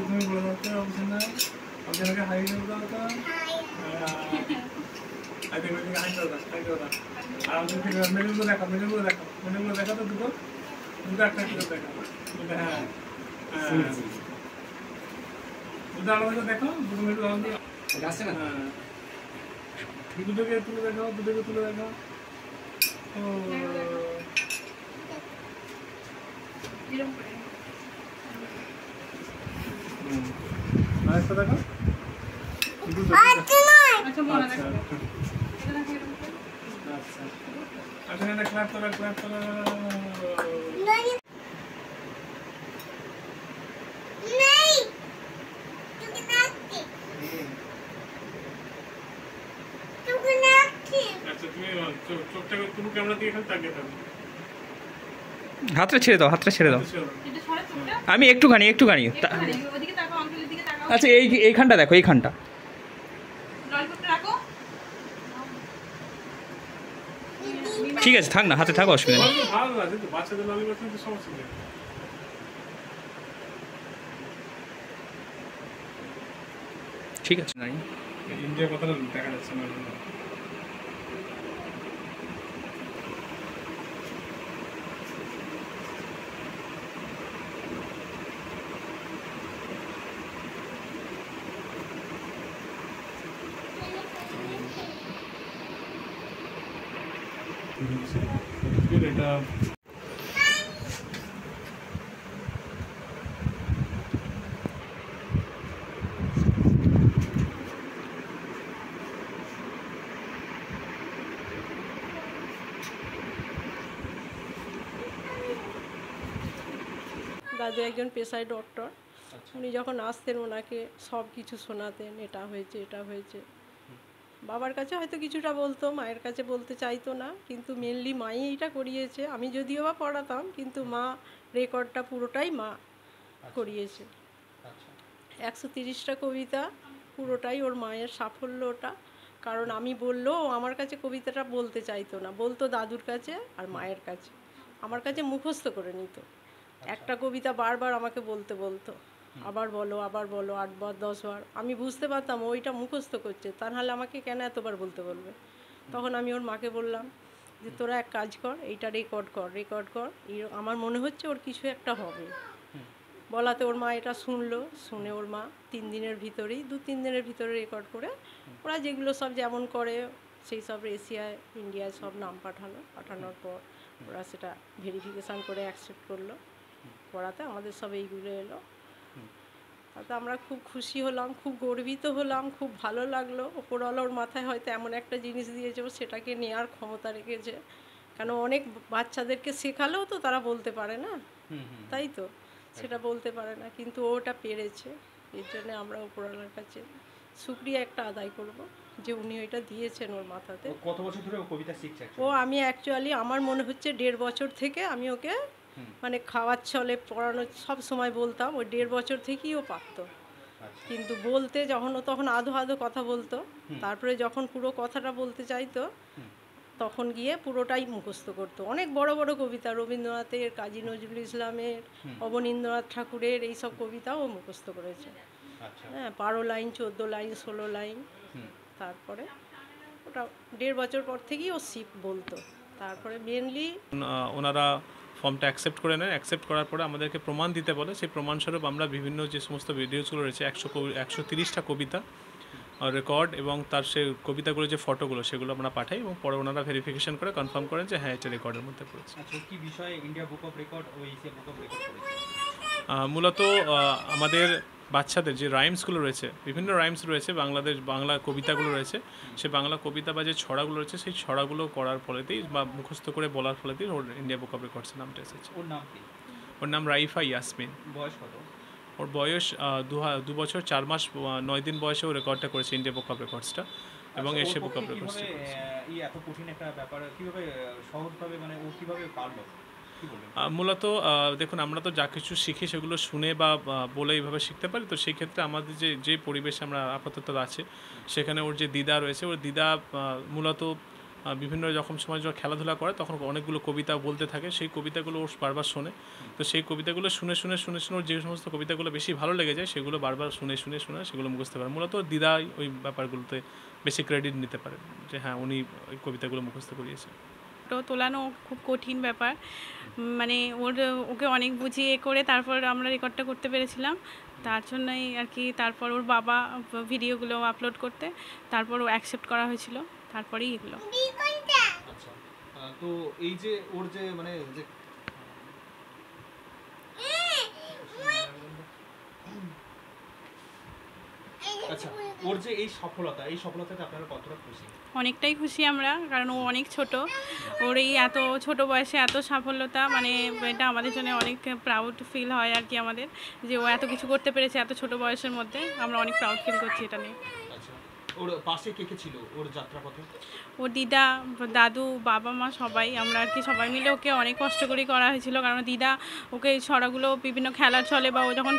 তুমি বলে দাও তো অপশন আপনাকে হাই দাও তো আই দেখো তুমি হাই দাও আর আমাদের থেকে মেনুগুলো দেখো তো দুটো একটা করে দেখো হ্যাঁ দুটো আলাদা দেখো দুটো মেনু দাও দিয়ে আসছে না দুটোকে তুলে দেখো ও এরকম করে আচ্ছা দেখো আচ্ছা মনে রাখো আচ্ছা আচ্ছা না ক্লাস করো नहीं আচ্ছা তুমি চোখটাকে পুরো ক্যামেরা দিয়ে খালি তাকিয়ে থাকো হাতটা ছেড়ে দাও আমি একটুখানি আচ্ছা এইখানটা দেখো এইখানটা ঠিক আছে থাক না হাতে থাকো অসুবিধা নেই ভালো লাগে তো বাচ্চাদের ললিপপ কিন্তু সমস্যা নেই ঠিক আছে নাই ইন্ডিয়ার কথাটা দেখা যাচ্ছে না এটা দাদু একজন পেশায় ডক্টর উনি যখন আসতেন ওনাকে সব কিছু শোনাতেন এটা হয়েছে বাবার কাছে হয়তো কিছুটা বলতো মায়ের কাছে বলতে চাইতো না কিন্তু মেনলি মাই এইটা করিয়েছে আমি যদিও বা পড়াতাম কিন্তু মা রেকর্ডটা পুরোটাই মা করিয়েছে 130টা কবিতা পুরোটাই ওর মায়ের সাফল্য ওটা কারণ আমি বললেও আমার কাছে কবিতাটা বলতে চাইতো না বলতো দাদুর কাছে আর মায়ের কাছে আমার কাছে মুখস্থ করে নিত একটা কবিতা বারবার আমাকে বলতো আবার বলো 8 বার 10 বার আমি বুঝতে পারতাম ওইটা মুখস্থ করছে তা নাহলে আমাকে কেন এতবার বলতে বলবে তখন আমি ওর মাকে বললাম যে তোরা এক কাজ কর এইটা রেকর্ড কর আমার মনে হচ্ছে ওর কিছু একটা হবে বলাতে ওর মা এটা শুনে ওর মা 2-3 দিনের ভিতরে রেকর্ড করে ওরা যেগুলো সব যেমন করে সেই সব এশিয়ায় ইন্ডিয়ায় সব নাম পাঠানোর পর ওরা সেটা ভেরিফিকেশান করে অ্যাকসেপ্ট করলো পড়াতে আমাদের সব এইগুলো এলো তাতে আমরা খুব খুশি হলাম খুব গর্বিত হলাম খুব ভালো লাগলো ওপরওয়ালা ওর মাথায় হয়তো এমন একটা জিনিস দিয়েছে ও সেটাকে নেওয়ার ক্ষমতা রেখেছে কেন অনেক বাচ্চাদেরকে শেখালেও তো তারা বলতে পারে না তাই তো সেটা বলতে পারে না কিন্তু ওটা পেরেছে এর জন্য আমরা ওপরওয়ালার কাছে শুকরিয়া একটা আদায় করব যে উনি ওইটা দিয়েছেন ওর মাথাতে কত বছর ধরে ও কবিতা শিখছে ও আমি অ্যাকচুয়ালি আমার মনে হচ্ছে 1.5 বছর থেকে আমি ওকে মানে খাওয়ার ছলে পড়ানো সব সময় বলতাম ওই 1.5 বছর থেকেই ও পারতো কিন্তু বলতে যখন ও তখন আধো কথা বলতো তারপরে যখন পুরো কথাটা বলতে চাইতো তখন গিয়ে পুরোটাই মুখস্থ করতো অনেক বড় কবিতা রবীন্দ্রনাথের কাজী নজরুল ইসলামের অবনীন্দ্রনাথ ঠাকুরের এইসব কবিতাও ও মুখস্থ করেছে হ্যাঁ 12 লাইন 14 লাইন 16 লাইন তারপরে ওটা 1.5 বছর পর থেকেই ও বলতো তারপরে মেনলি ওনারা ফর্মটা অ্যাকসেপ্ট করে নেন অ্যাকসেপ্ট করার পরে আমাদেরকে প্রমাণ দিতে বলে সেই প্রমাণস্বরূপ আমরা বিভিন্ন যে সমস্ত ভিডিওসগুলো রয়েছে 130টা কবিতা রেকর্ড এবং তার সেই কবিতাগুলো যে ফটোগুলো সেগুলো আমরা পাঠাই এবং পরে ওনারা ভেরিফিকেশন করে কনফার্ম করেন যে হ্যাঁ এটা রেকর্ডের মধ্যে পড়েছে কি বিষয়ে ইন্ডিয়া বুক অফ রেকর্ড ও এশিয়া বুক অফ রেকর্ড করেছে মূলত আমাদের বাচ্চাদের যে রাইমসগুলো রয়েছে বিভিন্ন রাইমস রয়েছে বাংলা কবিতাগুলো রয়েছে সেই বাংলা কবিতা বা যে ছড়াগুলো রয়েছে সেই ছড়াগুলো করার ফলেতেই বা মুখস্থ করে বলার ফলেতেই ওর ইন্ডিয়া বুক অফ রেকর্ডসের নামটা এসেছে ওর নাম কি ওর নাম রাইফা ইয়াসমিন বয়স কত ওর বয়স 2 বছর 4 মাস 9 দিন বয়সে ও রেকর্ডটা করেছে ইন্ডিয়া বুক অফ রেকর্ডসটা এবং এশিয়া বুক অফ রেকর্ডস এত কঠিন একটা ব্যাপার কিভাবে সহজভাবে মানে ও কিভাবে পারলো মূলত দেখুন আমরা তো যা কিছু শিখি সেগুলো শুনে বা বলে এইভাবে শিখতে পারি তো সেই ক্ষেত্রে আমাদের যে পরিবেশে আমরা আপাতত আছে সেখানে ওর যে দিদা রয়েছে ওর দিদা মূলত বিভিন্ন রকম সময় যখন খেলাধুলা করে তখন অনেকগুলো কবিতা বলতে থাকে, সেই কবিতাগুলো ও বারবার শোনে। তো সেই কবিতাগুলো শুনে শুনে শুনে শুনে ওর যে সমস্ত কবিতাগুলো বেশি ভালো লেগে যায় সেগুলো বারবার শুনে শুনে শুনে সেগুলো মুখস্থ পারে। মূলত দিদাই ওই ব্যাপারগুলোতে বেশি ক্রেডিট নিতে পারে যে হ্যাঁ উনি ওই কবিতাগুলো মুখস্থ করিয়েছে। ফটো তোলানো খুব কঠিন ব্যাপার, মানে ওকে অনেক বুঝিয়ে করে তারপর আমরা রেকর্ডটা করতে পেরেছিলাম। তার জন্যই আর কি তারপর ওর বাবা ভিডিওগুলো আপলোড করতে, তারপর ও অ্যাকসেপ্ট করা হয়েছিল, তারপরেই এগুলো। আচ্ছা, তো এই যে ওর যে মানে যে আচ্ছা ওর যে এই সফলতাতে আপনারা কতটা খুশি? অনেকটাই খুশি আমরা, কারণ ও অনেক ছোট, ওর এই এত ছোট বয়সে এত সাফল্যতা, মানে এটা আমাদের জন্য অনেক প্রাউড ফিল হয় আর কি আমাদের, যে ও এত কিছু করতে পেরেছে এত ছোট বয়সের মধ্যে। আমরা অনেক প্রাউড ফিল করছি এটা নিয়ে। আচ্ছা, ওর পাশে কে কে ছিল ওর যাত্রাপথে? ওর দিদা, দাদু, বাবা মা সবাই, আমরা আর কি সবাই মিলে ওকে অনেক কষ্ট করে করা হয়েছিল, কারণ দিদা ওকে ছড়াগুলো বিভিন্ন খেলার ছলে বা ও যখন